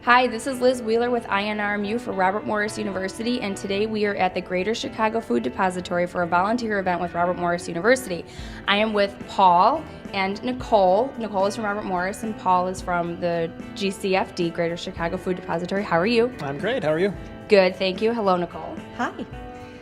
Hi, this is Liz Wheeler with INRMU for Robert Morris University, and today we are at the Greater Chicago Food Depository for a volunteer event with Robert Morris University. I am with Paul and Nicole. Nicole is from Robert Morris and Paul is from the GCFD, Greater Chicago Food Depository. How are you? I'm great. How are you? Good, thank you. Hello, Nicole. Hi.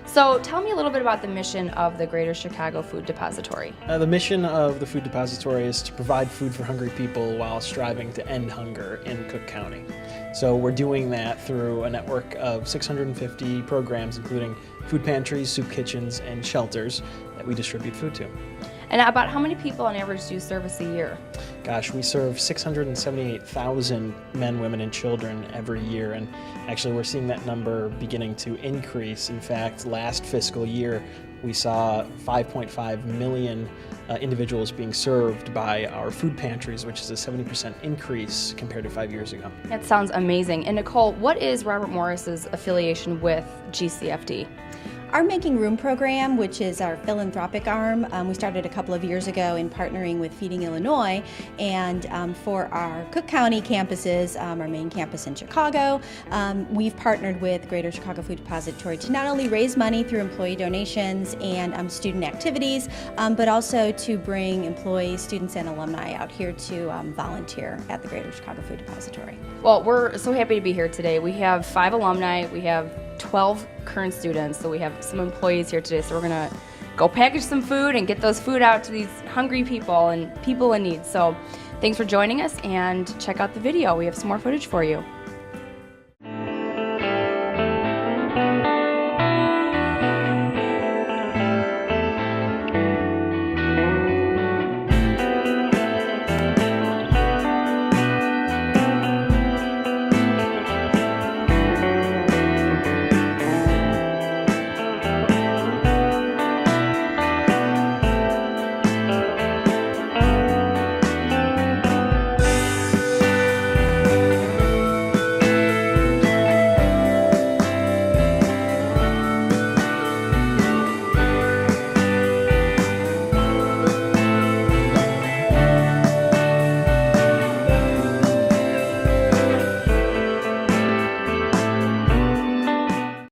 So tell me a little bit about the mission of the Greater Chicago Food Depository. The mission of the Food Depository is to provide food for hungry people while striving to end hunger in Cook County. So we're doing that through a network of 650 programs, including food pantries, soup kitchens, and shelters that we distribute food to. And about how many people on average do you service a year? Gosh, we serve 678,000 men, women, and children every year, and actually we're seeing that number beginning to increase. In fact, last fiscal year, we saw 5.5 million individuals being served by our food pantries, which is a 70% increase compared to 5 years ago. That sounds amazing. And Nicole, what is Robert Morris's affiliation with GCFD? Our Making Room program, which is our philanthropic arm, we started a couple of years ago in partnering with Feeding Illinois, and for our Cook County campuses, our main campus in Chicago, we've partnered with Greater Chicago Food Depository to not only raise money through employee donations and student activities, but also to bring employees, students, and alumni out here to volunteer at the Greater Chicago Food Depository. Well, we're so happy to be here today. We have 5 alumni, we have 12 current students, so we have some employees here today, so we're gonna go package some food and get those food out to these hungry people and people in need. So thanks for joining us, and check out the video. We have some more footage for you.